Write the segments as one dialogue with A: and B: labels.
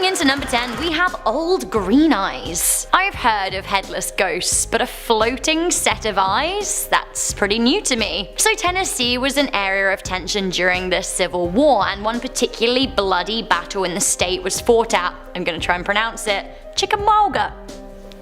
A: Moving into number 10, we have old green eyes. I've heard of headless ghosts, but a floating set of eyes? That's pretty new to me. So Tennessee was an area of tension during the Civil War, and one particularly bloody battle in the state was fought at, I'm gonna try and pronounce it, Chickamauga.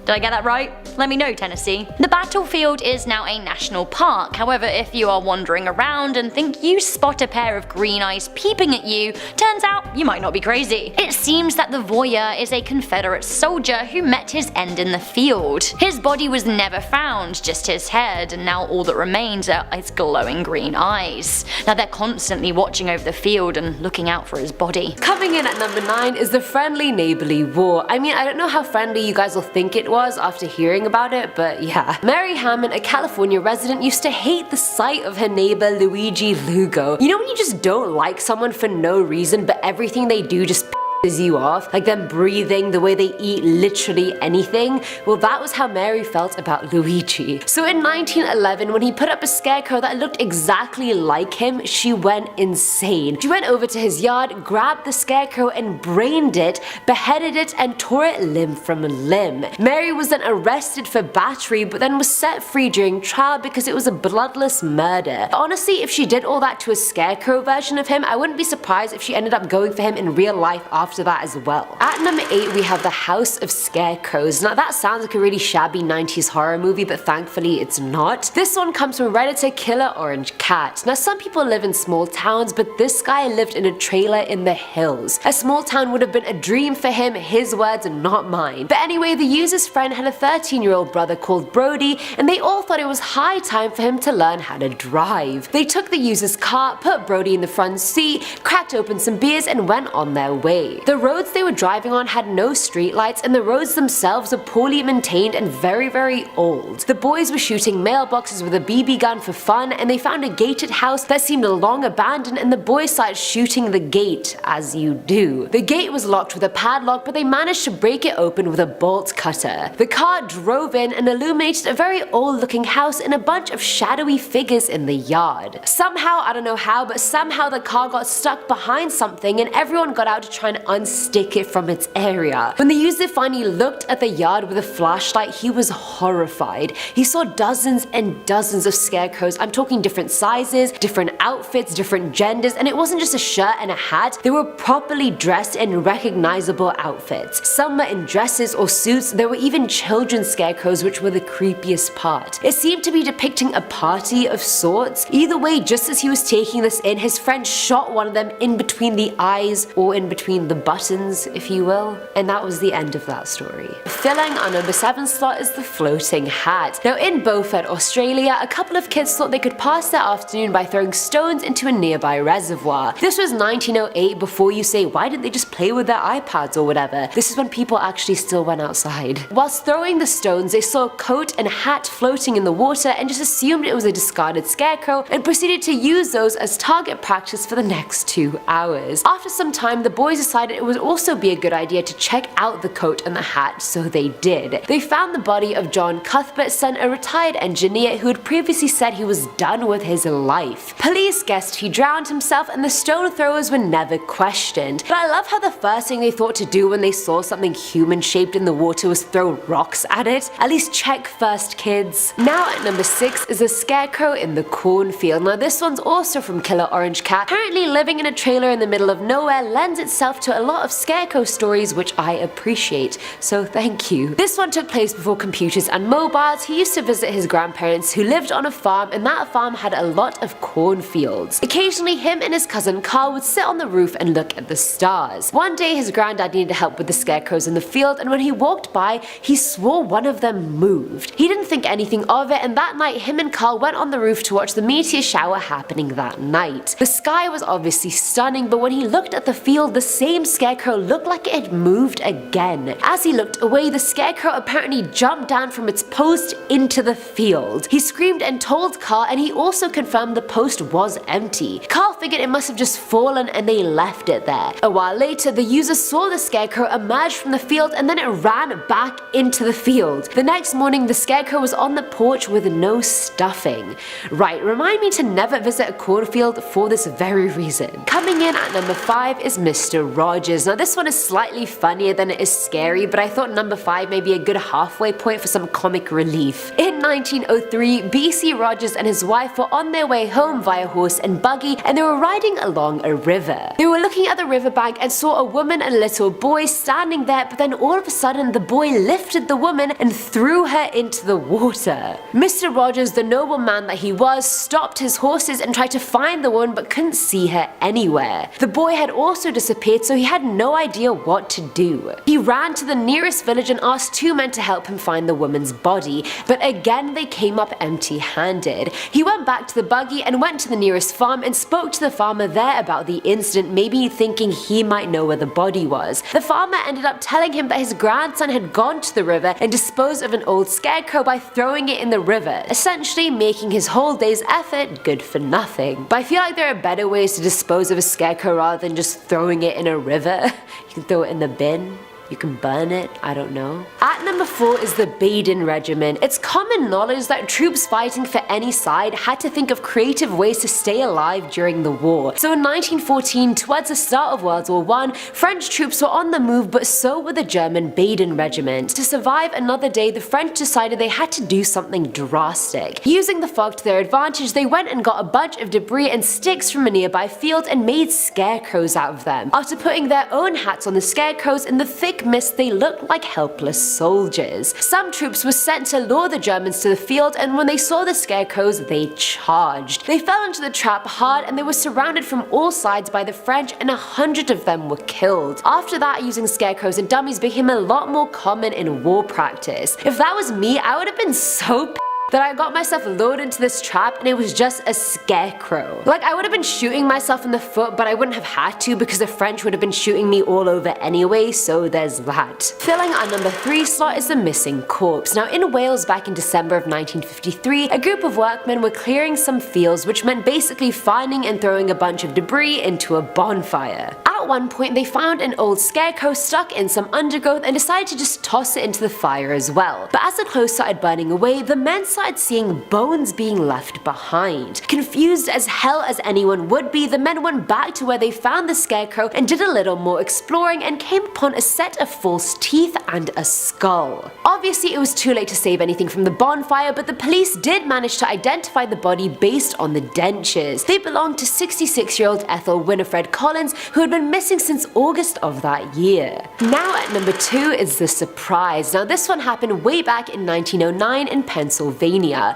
A: Did I get that right? Let me know, Tennessee. The battlefield is now a national park. However, if you are wandering around and think you spot a pair of green eyes peeping at you, turns out you might not be crazy. It seems that the voyeur is a Confederate soldier who met his end in the field. His body was never found, just his head, and now all that remains are his glowing green eyes. Now they're constantly watching over the field and looking out for his body.
B: Coming in at number 9 is the friendly neighborly war. I mean, I don't know how friendly you guys will think it was after hearing about it, but yeah. Mary Hammond, a California resident, used to hate the sight of her neighbor Luigi Lugo. You know when you just don't like someone for no reason, but everything they do just pisses you off? Like them breathing, the way they eat, literally anything? Well, that was how Mary felt about Luigi. So in 1911, when he put up a scarecrow that looked exactly like him, she went insane. She went over to his yard, grabbed the scarecrow and brained it, beheaded it and tore it limb from limb. Mary was then arrested for battery, but then was set free during trial because it was a bloodless murder. Honestly, if she did all that to a scarecrow version of him, I wouldn't be surprised if she ended up going for him in real life after that as well. At number 8, we have the House of Scarecrows. Now that sounds like a really shabby 90s horror movie, but thankfully it's not. This one comes from Redditor Killer Orange Cat. Now some people live in small towns, but this guy lived in a trailer in the hills. A small town would have been a dream for him, his words and not mine. But anyway, the user's friend had a 13-year-old brother called Brody, and they all thought it was high time for him to learn how to drive. They took the user's car, put Brody in the front seat, cracked open some beers and went on their way. The roads they were driving on had no streetlights, and the roads themselves were poorly maintained and very old. The boys were shooting mailboxes with a BB gun for fun, and they found a gated house that seemed long abandoned, and the boys started shooting the gate, as you do. The gate was locked with a padlock, but they managed to break it open with a bolt cutter. The car drove in and illuminated a very old looking house and a bunch of shadowy figures in the yard. Somehow, I don't know how, but somehow the car got stuck behind something and everyone got out to try and unstick it from its area. When the user finally looked at the yard with a flashlight, he was horrified. He saw dozens and dozens of scarecrows. I'm talking different sizes, different outfits, different genders, and it wasn't just a shirt and a hat. They were properly dressed in recognizable outfits. Some were in dresses or suits. There were even children's scarecrows, which were the creepiest part. It seemed to be depicting a party of sorts. Either way, just as he was taking this in, his friend shot one of them in between the eyes, or in between the buttons, if you will, and that was the end of that story. Filling our number 7 slot is the floating hat. Now in Beaufort, Australia, a couple of kids thought they could pass their afternoon by throwing stones into a nearby reservoir. This was 1908, before you say why didn't they just play with their iPads or whatever. This is when people actually still went outside. Whilst throwing the stones, they saw a coat and hat floating in the water and just assumed it was a discarded scarecrow and proceeded to use those as target practice for the next 2 hours. After some time, the boys decided it would also be a good idea to check out the coat and the hat, so they did. They found the body of John Cuthbert's son, a retired engineer who had previously said he was done with his life. Police guessed he drowned himself and the stone throwers were never questioned. But I love how the first thing they thought to do when they saw something human shaped in the water was throw rocks at it. At least check first, kids. Now at number 6 is a scarecrow in the cornfield. Now this one's also from Killer Orange Cat. Apparently living in a trailer in the middle of nowhere lends itself to a lot of scarecrow stories, which I appreciate, so thank you. This one took place before computers and mobiles. He used to visit his grandparents who lived on a farm, and that farm had a lot of cornfields. Occasionally him and his cousin Carl would sit on the roof and look at the stars. One day his granddad needed help with the scarecrows in the field, and when he walked by he swore one of them moved. He didn't think anything of it, and that night him and Carl went on the roof to watch the meteor shower happening that night. The sky was obviously stunning, but when he looked at the field, the same scarecrow looked like it had moved again. As he looked away, the scarecrow apparently jumped down from its post into the field. He screamed and told Carl, and he also confirmed the post was empty. Carl figured it must have just fallen and they left it there. A while later, the user saw the scarecrow emerge from the field and then it ran back into the field. The next morning, the scarecrow was on the porch with no stuffing. Right, remind me to never visit a cornfield for this very reason. Coming in at number 5 is Mr. Rogers. Now this one is slightly funnier than it is scary, but I thought number 5 may be a good halfway point for some comic relief. In 1903, BC Rogers and his wife were on their way home via horse and buggy, and they were riding along a river. They were looking at the riverbank and saw a woman and a little boy standing there, but then all of a sudden the boy lifted the woman and threw her into the water. Mr. Rogers, the noble man that he was, stopped his horses and tried to find the woman but couldn't see her anywhere. The boy had also disappeared, so he had no idea what to do. He ran to the nearest village and asked 2 men to help him find the woman's body, but again they came up empty-handed. He went back to the buggy and went to the nearest farm and spoke to the farmer there about the incident, maybe thinking he might know where the body was. The farmer ended up telling him that his grandson had gone to the river and disposed of an old scarecrow by throwing it in the river, essentially making his whole day's effort good for nothing. But I feel like there are better ways to dispose of a scarecrow rather than just throwing it in a river. You can throw it in the bin. You can burn it, I don't know. At number 4 is the BADEN Regiment. It's common knowledge that troops fighting for any side had to think of creative ways to stay alive during the war. So in 1914, towards the start of World War I, French troops were on the move, but so were the German BADEN Regiment. To survive another day, the French decided they had to do something drastic. Using the fog to their advantage, they went and got a bunch of debris and sticks from a nearby field and made scarecrows out of them. After putting their own hats on the scarecrows in the thick mist, they looked like helpless soldiers. Some troops were sent to lure the Germans to the field, and when they saw the scarecrows, they charged. They fell into the trap hard and they were surrounded from all sides by the French, and 100 of them were killed. After that, using scarecrows and dummies became a lot more common in war practice. If that was me, I would have been so that I got myself lured into this trap and it was just a scarecrow. Like, I would have been shooting myself in the foot, but I wouldn't have had to because the French would have been shooting me all over anyway, so there's that. Filling our number 3 slot is the missing corpse. Now in Wales back in December of 1953, a group of workmen were clearing some fields, which meant basically finding and throwing a bunch of debris into a bonfire. At one point they found an old scarecrow stuck in some undergrowth and decided to just toss it into the fire as well. But as the clothes started burning away, the men started seeing bones being left behind. Confused as hell as anyone would be, the men went back to where they found the scarecrow and did a little more exploring and came upon a set of false teeth and a skull. Obviously it was too late to save anything from the bonfire, but the police did manage to identify the body based on the dentures. They belonged to 66-year-old Ethel Winifred Collins, who had been missing since August of that year. Now at number 2 is the surprise. Now this one happened way back in 1909 in Pennsylvania.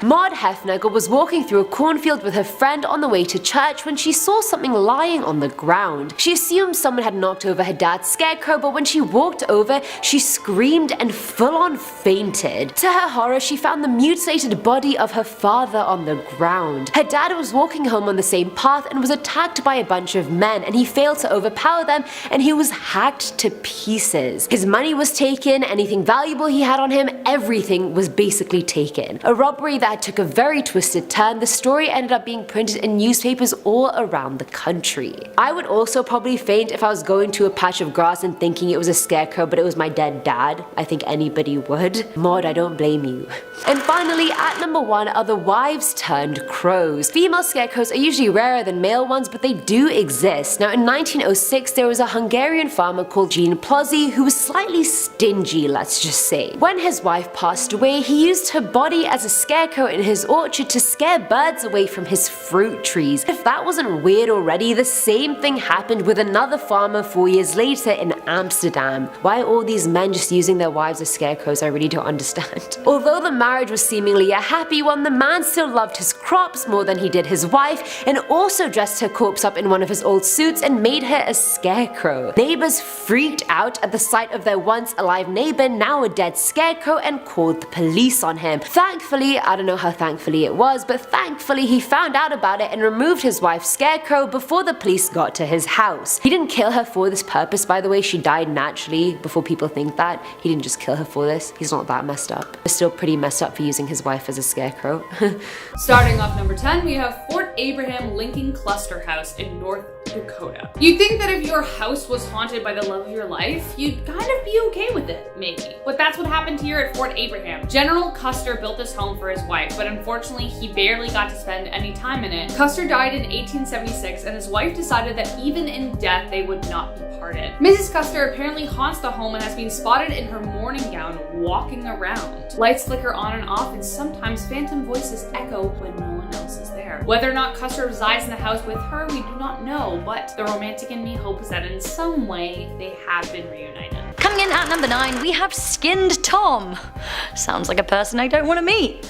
B: Maud Hefnagel was walking through a cornfield with her friend on the way to church when she saw something lying on the ground. She assumed someone had knocked over her dad's scarecrow, but when she walked over, she screamed and full-on fainted. To her horror, she found the mutilated body of her father on the ground. Her dad was walking home on the same path and was attacked by a bunch of men, and he failed to overpower them, and he was hacked to pieces. His money was taken, anything valuable he had on him, everything was basically taken. A robbery that took a very twisted turn. The story ended up being printed in newspapers all around the country. I would also probably faint if I was going to a patch of grass and thinking it was a scarecrow but it was my dead dad. I think anybody would. Maud, I don't blame you. And finally, at number 1 are the wives turned crows. Female scarecrows are usually rarer than male ones, but they do exist. Now in 1906 there was a Hungarian farmer called Jean Plozzi who was slightly stingy, let's just say. When his wife passed away, he used her body as a scarecrow in his orchard to scare birds away from his fruit trees. If that wasn't weird already, the same thing happened with another farmer 4 years later in Amsterdam. Why are all these men just using their wives as scarecrows? I really don't understand. Although the marriage was seemingly a happy one, the man still loved his crops more than he did his wife, and also dressed her corpse up in one of his old suits and made her a Scarecrow. Neighbors freaked out at the sight of their once alive neighbor, now a dead Scarecrow, and called the police on him. Thankfully, I don't know how thankfully it was, but thankfully he found out about it and removed his wife Scarecrow before the police got to his house. He didn't kill her for this purpose, by the way. She died naturally, before people think that. He didn't just kill her for this. He's not that messed up. He's still pretty messed up for using his wife as a scarecrow.
C: Starting off number 10, we have Fort Abraham Lincoln Cluster House in North Dakota. You'd think that if your house was haunted by the love of your life, you'd kind of be okay with it, maybe. But that's what happened here at Fort Abraham. General Custer built this home for his wife, but unfortunately he barely got to spend any time in it. Custer died in 1876, and his wife decided that even in death they would not be parted. Mrs. Custer apparently haunts the home and has been spotted in her morning gown walking around. Lights flicker on and off, and sometimes phantom voices echo when no one else is there. Whether or not Custer resides in the house with her, we do not know, but the romantic in me hopes that in some way they have been reunited.
A: Coming in at number 9, we have Skinned Tom. Sounds like a person I don't want to meet.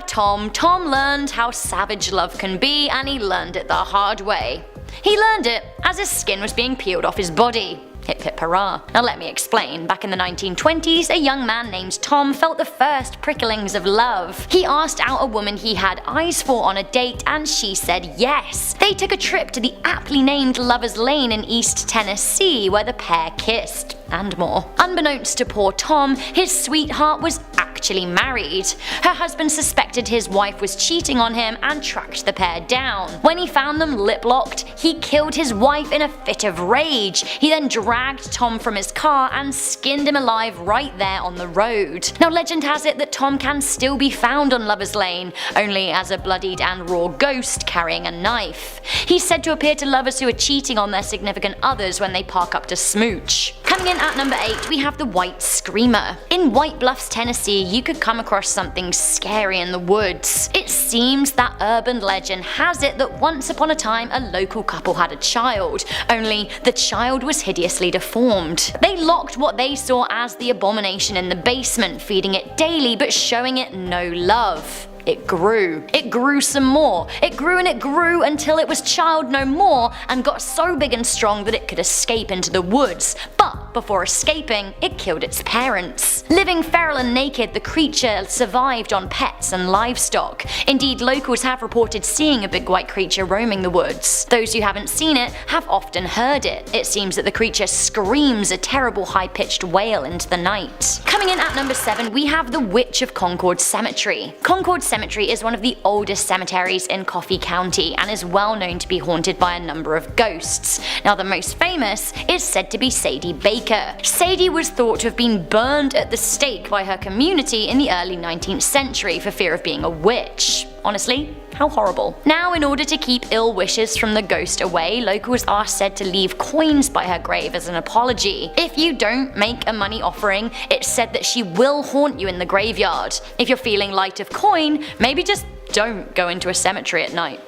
A: Tom. Tom learned how savage love can be, and he learned it the hard way. He learned it as his skin was being peeled off his body. Hip hip hurrah. Now let me explain. Back in the 1920s, a young man named Tom felt the first pricklings of love. He asked out a woman he had eyes for on a date, and she said yes. They took a trip to the aptly named Lover's Lane in East Tennessee, where the pair kissed, and more. Unbeknownst to poor Tom, his sweetheart was actually married. Her husband suspected his wife was cheating on him and tracked the pair down. When he found them lip-locked, he killed his wife in a fit of rage. He then dragged Tom from his car and skinned him alive right there on the road. Now legend has it that Tom can still be found on Lover's Lane, only as a bloodied and raw ghost carrying a knife. He's said to appear to lovers who are cheating on their significant others when they park up to smooch. Coming in at number 8, we have the White Screamer. In White Bluffs, Tennessee, you could come across something scary in the woods. It seems that urban legend has it that once upon a time a local couple had a child, only the child was hideously deformed. They locked what they saw as the abomination in the basement, feeding it daily but showing it no love. It grew. It grew some more. It grew and it grew until it was child no more and got so big and strong that it could escape into the woods. But before escaping, it killed its parents. Living feral and naked, the creature survived on pets and livestock. Indeed, locals have reported seeing a big white creature roaming the woods. Those who haven't seen it have often heard it. It seems that the creature screams a terrible high-pitched wail into the night. Coming in at number 7, we have the Witch of Concord Cemetery. Concord Cemetery is one of the oldest cemeteries in Coffee County and is well known to be haunted by a number of ghosts. Now the most famous is said to be Sadie Baker. Sadie was thought to have been burned at the stake by her community in the early 19th century for fear of being a witch. Honestly, how horrible. Now, in order to keep ill wishes from the ghost away, locals are said to leave coins by her grave as an apology. If you don't make a money offering, it's said that she will haunt you in the graveyard. If you're feeling light of coin, maybe just don't go into a cemetery at night.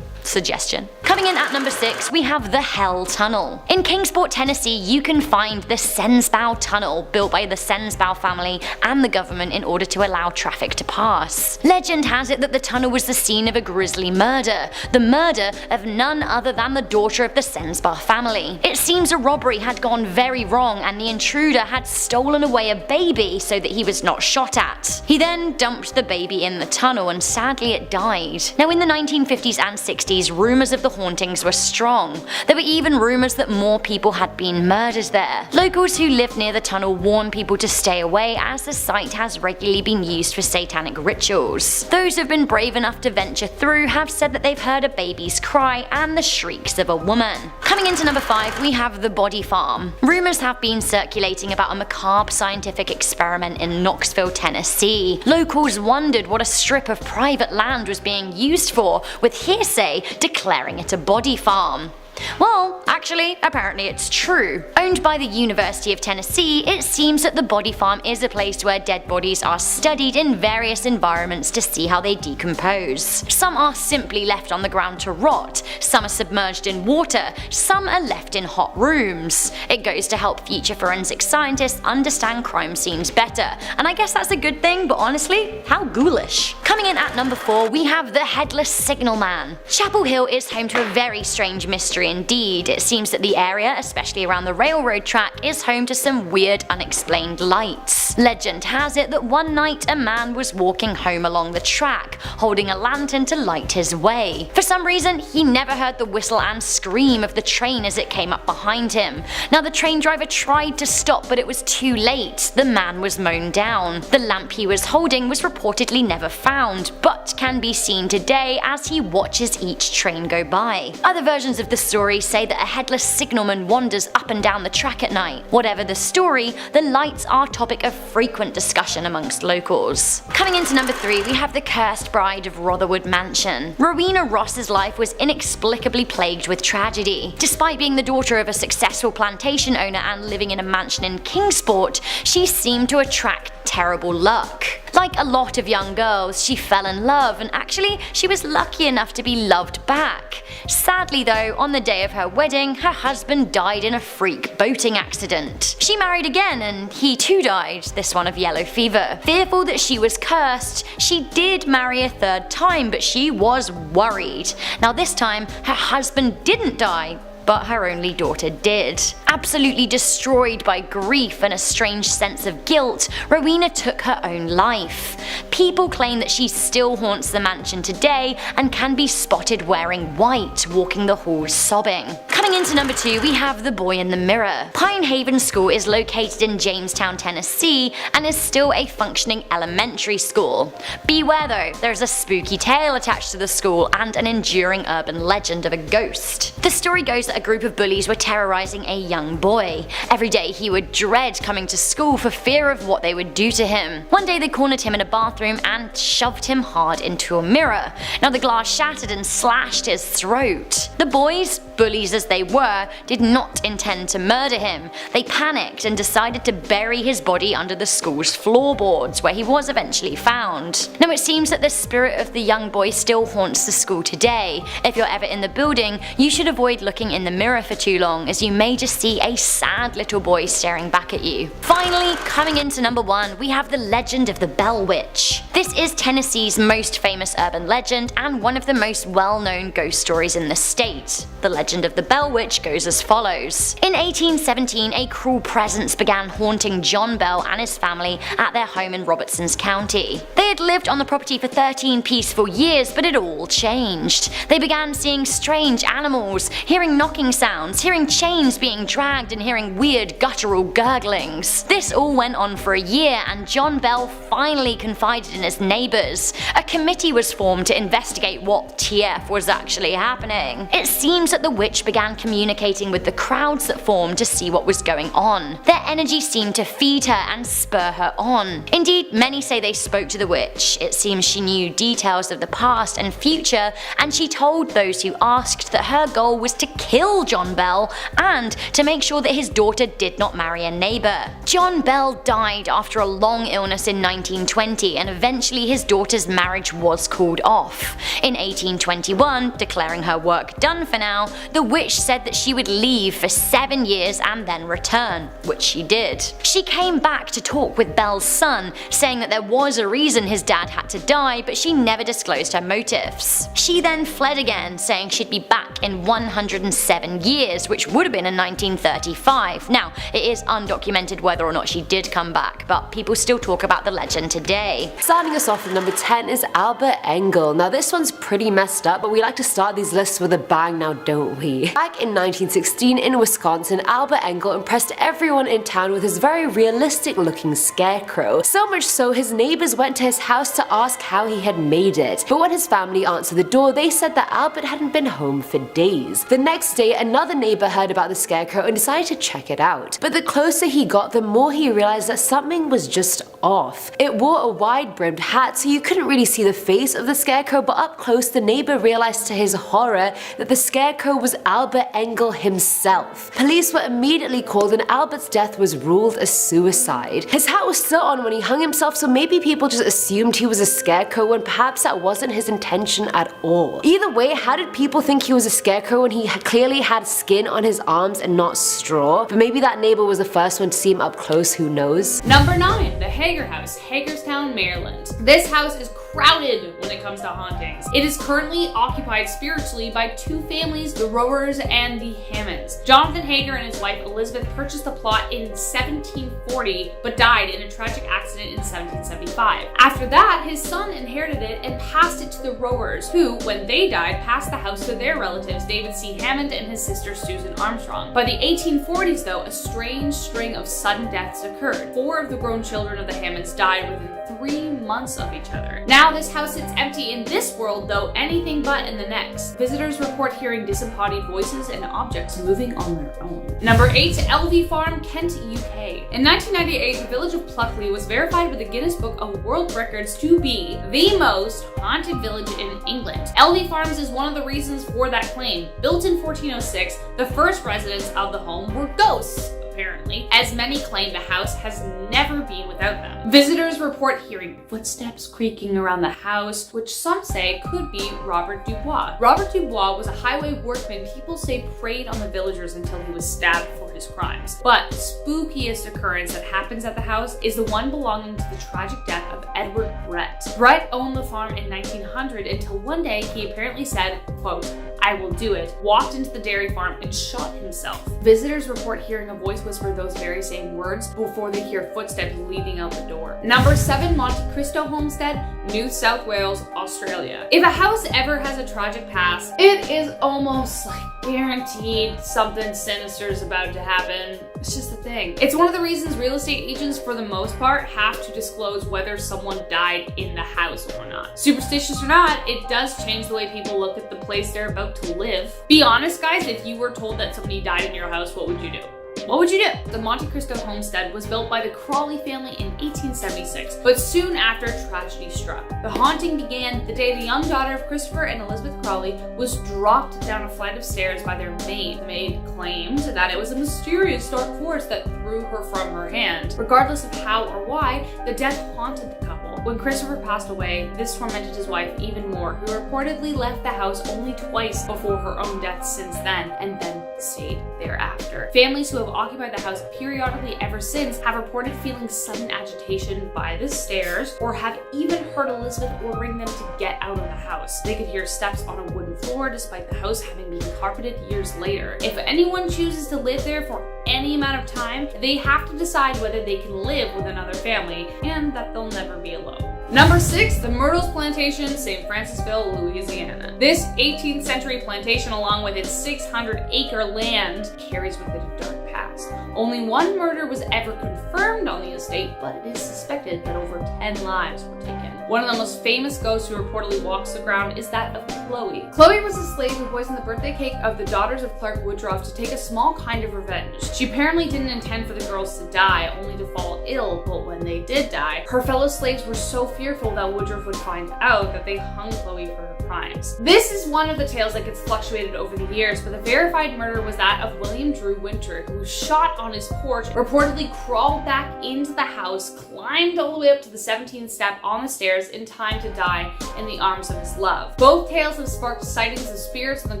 A: Suggestion. Coming in at number 6, we have the Hell Tunnel. In Kingsport, Tennessee, you can find the Sensbow Tunnel, built by the Sensbow family and the government in order to allow traffic to pass. Legend has it that the tunnel was the scene of a grisly murder, the murder of none other than the daughter of the Sensbow family. It seems a robbery had gone very wrong and the intruder had stolen away a baby so that he was not shot at. He then dumped the baby in the tunnel and sadly it died. Now in the 1950s and 60s, rumours of the hauntings were strong. There were even rumours that more people had been murdered there. Locals who live near the tunnel warn people to stay away as the site has regularly been used for satanic rituals. Those who have been brave enough to venture through have said that they've heard a baby's cry and the shrieks of a woman. Coming into number 5, we have the Body Farm. Rumours have been circulating about a macabre scientific experiment in Knoxville, Tennessee. Locals wondered what a strip of private land was being used for, with hearsay declaring it a body farm. Well, actually, apparently it's true. Owned by the University of Tennessee, it seems that the body farm is a place where dead bodies are studied in various environments to see how they decompose. Some are simply left on the ground to rot, some are submerged in water, some are left in hot rooms. It goes to help future forensic scientists understand crime scenes better, and I guess that's a good thing, but honestly, how ghoulish. Coming in at number 4, we have the Headless Signalman. Chapel Hill is home to a very strange mystery mystery indeed. It seems that the area, especially around the railroad track, is home to some weird unexplained lights. Legend has it that one night a man was walking home along the track, holding a lantern to light his way. For some reason, he never heard the whistle and scream of the train as it came up behind him. Now the train driver tried to stop, but it was too late. The man was mown down. The lamp he was holding was reportedly never found, but can be seen today as he watches each train go by. Other versions of the story say that a headless signalman wanders up and down the track at night. Whatever the story, the lights are topic of frequent discussion amongst locals. Coming into number 3, we have the cursed bride of Rotherwood Mansion. Rowena Ross's life was inexplicably plagued with tragedy. Despite being the daughter of a successful plantation owner and living in a mansion in Kingsport, she seemed to attract terrible luck. Like a lot of young girls, she fell in love, and actually she was lucky enough to be loved back. Sadly though, on the day of her wedding, her husband died in a freak boating accident. She married again and he too died, this one of yellow fever. Fearful that she was cursed, she did marry a third time, but she was worried. Now this time, her husband didn't die, but her only daughter did. Absolutely destroyed by grief and a strange sense of guilt, Rowena took her own life. People claim that she still haunts the mansion today and can be spotted wearing white, walking the halls sobbing. Coming into number 2, we have The Boy in the Mirror. Pine Haven School is located in Jamestown, Tennessee, and is still a functioning elementary school. Beware though, there's a spooky tale attached to the school and an enduring urban legend of a ghost. The story goes that a group of bullies were terrorizing a young boy. Every day he would dread coming to school for fear of what they would do to him. One day they cornered him in a bathroom and shoved him hard into a mirror. Now the glass shattered and slashed his throat. The boys, bullies as they were, did not intend to murder him. They panicked and decided to bury his body under the school's floorboards, where he was eventually found. Now it seems that the spirit of the young boy still haunts the school today. If you're ever in the building, you should avoid looking in the mirror for too long, as you may just see a sad little boy staring back at you. Finally, coming into number 1, we have the legend of the Bell Witch. This is Tennessee's most famous urban legend and one of the most well-known ghost stories in the state. The legend of the Bell Witch goes as follows. In 1817, a cruel presence began haunting John Bell and his family at their home in Robertsons County. They had lived on the property for 13 peaceful years, but it all changed. They began seeing strange animals, hearing knocking sounds, hearing chains being dragged, and hearing weird guttural gurglings. This all went on for a year, and John Bell finally confided in his neighbours. A committee was formed to investigate what TF was actually happening. It seems that the witch began communicating with the crowds that formed to see what was going on. Their energy seemed to feed her and spur her on. Indeed, many say they spoke to the witch. It seems she knew details of the past and future, and she told those who asked that her goal was to kill John Bell and to make sure that his daughter did not marry a neighbour. John Bell died after a long illness in 1920, and eventually his daughter's marriage was called off. In 1821, declaring her work done for now, the witch said that she would leave for 7 years and then return, which she did. She came back to talk with Bell's son, saying that there was a reason his dad had to die, but she never disclosed her motives. She then fled again, saying she'd be back in 107 years, which would have been in 1935. Now, it is undocumented whether or not she did come back, but people still talk about the legend today.
B: Starting us off at number 10 is Albert Engel. Now this one's pretty messed up, but we like to start these lists with a bang now, don't we? Back in 1916 in Wisconsin, Albert Engel impressed everyone in town with his very realistic looking scarecrow. So much so his neighbors went to his house to ask how he had made it. But when his family answered the door, they said that Albert hadn't been home for days. The next day, another neighbor heard about the scarecrow and decided to check it out. But the closer he got, the more he realized that something was just off. It wore a wide-brimmed hat, so you couldn't really see the face of the scarecrow, but up close the neighbor realized to his horror that the scarecrow was Albert Engel himself. Police were immediately called and Albert's death was ruled a suicide. His hat was still on when he hung himself, so maybe people just assumed he was a scarecrow when perhaps that wasn't his intention at all. Either way, how did people think he was a scarecrow when he clearly had skin on his arms and not straw? But maybe that neighbor was the first one to see him up close, who knows?
C: Number 9, the Hager House, Hagerstown, Maryland. This house is crowded when it comes to hauntings. It is currently occupied spiritually by two families, the Rowers and the Hammonds. Jonathan Hager and his wife Elizabeth purchased the plot in 1740, but died in a tragic accident in 1775. After that, his son inherited it and passed it to the Rowers, who, when they died, passed the house to their relatives David C. Hammond and his sister Susan Armstrong. By the 1840s, though, a strange string of sudden deaths occurred. 4 of the grown children of the Hammonds died within 3 months of each other. Now this house sits empty in this world, though anything but in the next. Visitors report hearing disembodied voices and objects moving on their own. Number 8, LV Farm, Kent, UK. In 1998, the village of Pluckley was verified with the Guinness Book of World Records to be the most haunted village in England. LV Farms is one of the reasons for that claim. Built in 1406, the first residents of the home were ghosts. Apparently, as many claim the house has never been without them. Visitors report hearing footsteps creaking around the house, which some say could be Robert Dubois. Robert Dubois was a highway workman people say preyed on the villagers until he was stabbed for his crimes. But the spookiest occurrence that happens at the house is the one belonging to the tragic death of Edward Brett. Brett owned the farm in 1900 until one day he apparently said, quote, "I will do it," walked into the dairy farm and shot himself. Visitors report hearing a voice whisper those very same words before they hear footsteps leading out the door. Number 7, Monte Cristo Homestead, New South Wales, Australia. If a house ever has a tragic past, it is almost like guaranteed something sinister is about to happen. It's just a thing. It's one of the reasons real estate agents, for the most part, have to disclose whether someone died in the house or not. Superstitious or not, it does change the way people look at the place they're about to live. Be honest, guys, if you were told that somebody died in your house, what would you do? What would you do? The Monte Cristo homestead was built by the Crawley family in 1876, but soon after, tragedy struck. The haunting began the day the young daughter of Christopher and Elizabeth Crawley was dropped down a flight of stairs by their maid. The maid claimed that it was a mysterious dark force that threw her from her hand. Regardless of how or why, the death haunted the couple. When Christopher passed away, this tormented his wife even more, who reportedly left the house only twice before her own death since then, and then stayed thereafter. Families who have occupied the house periodically ever since have reported feeling sudden agitation by the stairs, or have even heard Elizabeth ordering them to get out of the house. They could hear steps on a wooden floor despite the house having been carpeted years later. If anyone chooses to live there for any amount of time, they have to decide whether they can live with another family and that they'll never be alone. Number 6, the Myrtles Plantation, St. Francisville, Louisiana. This 18th century plantation, along with its 600-acre land, carries with it a dark past. Only one murder was ever confirmed on the estate, but it is suspected that over 10 lives were taken. One of the most famous ghosts who reportedly walks the ground is that of Chloe. Chloe was a slave who poisoned the birthday cake of the daughters of Clark Woodruff to take a small kind of revenge. She apparently didn't intend for the girls to die, only to fall ill, but when they did die, her fellow slaves were so fearful that Woodruff would find out that they hung Chloe for her crimes. This is one of the tales that gets fluctuated over the years, but the verified murder was that of William Drew Winter, who was shot on his porch, reportedly crawled back into the house, climbed all the way up to the 17th step on the stairs in time to die in the arms of his love. Both tales have sparked sightings of spirits on the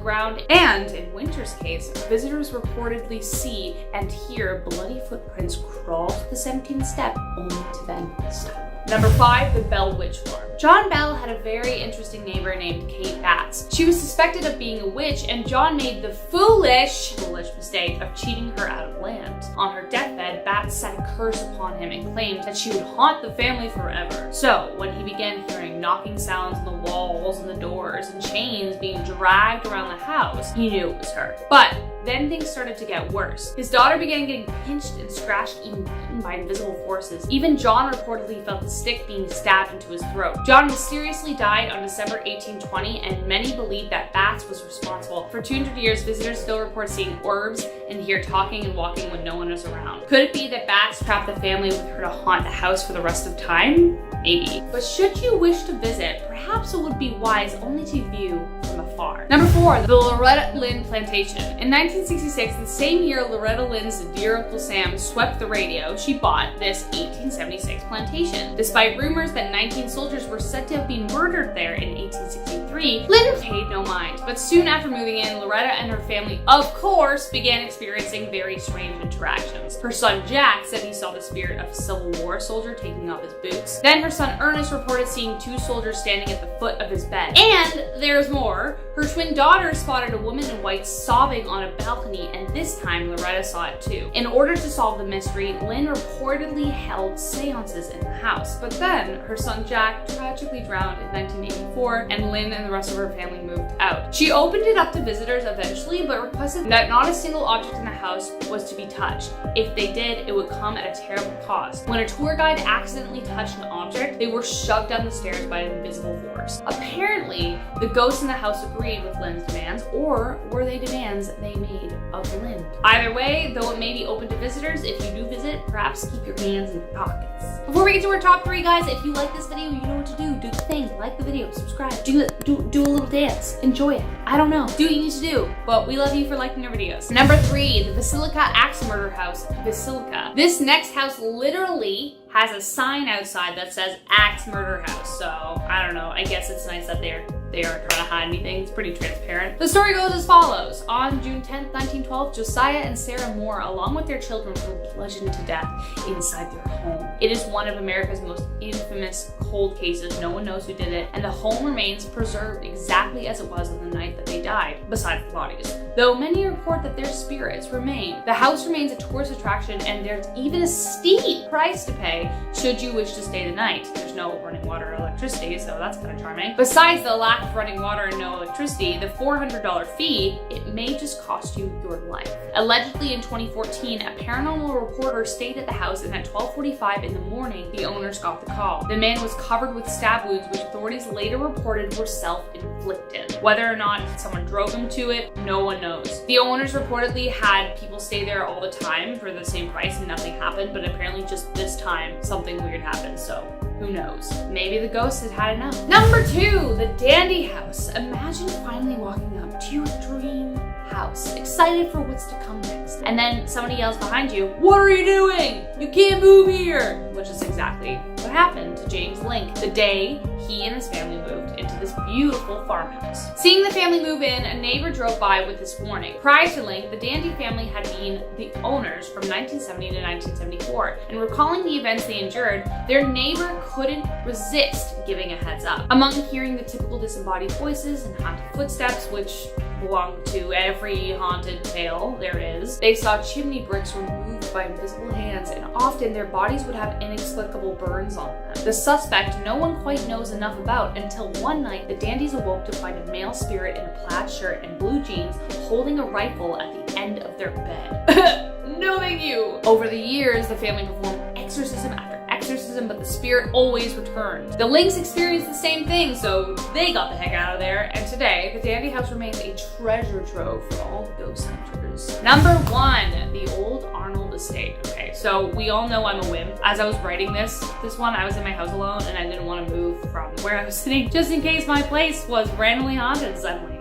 C: ground, and in Winter's case, visitors reportedly see and hear bloody footprints crawl to the 17th step only to then stop. Number 5, the Bell Witch Farm. John Bell had a very interesting neighbor named Kate Batts. She was suspected of being a witch, and John made the foolish mistake of cheating her out of land. On her deathbed, Batts set a curse upon him and claimed that she would haunt the family forever. So, when he began hearing knocking sounds on the walls and the doors and chains being dragged around the house, he knew it was her. But then things started to get worse. His daughter began getting pinched and scratched, even beaten by invisible forces. Even John reportedly felt the stick being stabbed into his throat. John mysteriously died on December 1820, and many believe that Batts was responsible. For 200 years, visitors still report seeing orbs and hear talking and walking when no one is around. Could it be that Batts trapped the family with her to haunt the house for the rest of time? Maybe. But should you wish to visit, perhaps it would be wise only to view from from afar. Number 4, the Loretta Lynn plantation. In 1966, the same year Loretta Lynn's Dear Uncle Sam swept the radio, she bought this 1876 plantation. Despite rumors that 19 soldiers were said to have been murdered there in 1863, Lynn paid no mind. But soon after moving in, Loretta and her family, of course, began experiencing very strange interactions. Her son Jack said he saw the spirit of a Civil War soldier taking off his boots. Then her son Ernest reported seeing 2 soldiers standing at the foot of his bed. And there's more. Her twin daughter spotted a woman in white sobbing on a balcony, and this time Loretta saw it too. In order to solve the mystery, Lynn reportedly held seances in the house. But then her son Jack tragically drowned in 1984, and Lynn and the rest of her family moved out. She opened it up to visitors eventually, but requested that not a single object in the house was to be touched. If they did, it would come at a terrible cost. When a tour guide accidentally touched an object, they were shoved down the stairs by an invisible force. Apparently, the ghosts in the house agreed with Lynn's demands, or were they demands they made of Lynn? Either way, though it may be open to visitors, if you do visit, perhaps keep your hands in your pockets. Before we get to our top 3, guys, if you like this video, you know what to do. Do the thing, like the video, subscribe, do a little dance, enjoy it. I don't know, do what you need to do, but we love you for liking our videos. Number 3, the Basilica Axe Murder House, Basilica. This next house literally has a sign outside that says Axe Murder House, so I don't know, I guess it's nice that they aren't trying to hide anything. It's pretty transparent. The story goes as follows. On June 10th, 1912, Josiah and Sarah Moore, along with their children, were bludgeoned to death inside their home. It is one of America's most infamous cold cases. No one knows who did it, and the home remains preserved exactly as it was on the night that they died, besides the bodies. Though many report that their spirits remain. The house remains a tourist attraction, and there's even a steep price to pay should you wish to stay the night. There's no running water or electricity, so that's kind of charming. Besides the lack of running water and no electricity, the $400 fee, it may just cost you your life. Allegedly in 2014, a paranormal reporter stayed at the house, and at 12:45 in the morning, the owners got the call. The man was covered with stab wounds, which authorities later reported were self-inflicted. Whether or not someone drove him to it, no one knows. The owners reportedly had people stay there all the time for the same price and nothing happened, but apparently just this time something weird happened, so who knows? Maybe the ghost had had enough. Number 2, the Dandy House. Imagine finally walking up to your dream house, excited for what's to come next. And then somebody yells behind you, "What are you doing? You can't move here!" Which is exactly what happened to James Link the day he and his family moved into this beautiful farmhouse. Seeing the family move in, a neighbor drove by with this warning. Prior to Link, the Dandy family had been the owners from 1970 to 1974, and recalling the events they endured, their neighbor couldn't resist giving a heads up. Among hearing the typical disembodied voices and haunted footsteps, which belong to every haunted tale there is, they saw chimney bricks removed by invisible hands, and often their bodies would have inexplicable burns on them. The suspect no one quite knows enough about until one night the Dandies awoke to find a male spirit in a plaid shirt and blue jeans holding a rifle at the end of their bed. No thank you! Over the years, the family performed exorcism after exorcism, but the spirit always returned. The Links experienced the same thing, so they got the heck out of there, and today, the Dandy House remains a treasure trove for all ghost hunters. Number 1, the Old Arnold Estate. Okay, so we all know I'm a wimp. As I was writing this one, I was in my house alone, and I didn't want to move from where I was sitting, just in case my place was randomly haunted suddenly.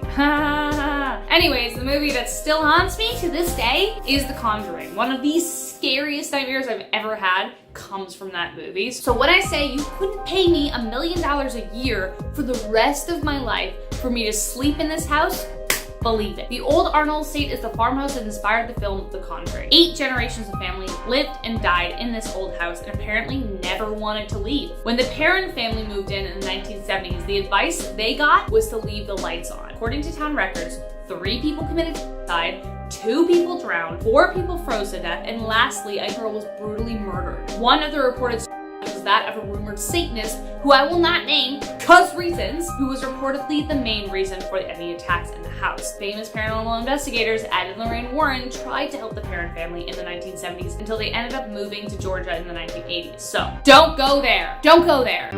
C: Anyways, the movie that still haunts me to this day is The Conjuring. One of the scariest nightmares I've ever had comes from that movie. So when I say you couldn't pay me $1 million a year for the rest of my life for me to sleep in this house, believe it. The Old Arnold Estate is the farmhouse that inspired the film The Conjuring. 8 generations of family lived and died in this old house and apparently never wanted to leave. When the Perrin family moved in the 1970s, the advice they got was to leave the lights on. According to town records, 3 people committed suicide, 2 people drowned, 4 people froze to death, and lastly, a girl was brutally murdered. One of the reported was that of a rumored Satanist, who I will not name, cause reasons, who was reportedly the main reason for any attacks in the house. Famous paranormal investigators Ed and Lorraine Warren tried to help the Perrin family in the 1970s until they ended up moving to Georgia in the 1980s. So, don't go there. Don't go there.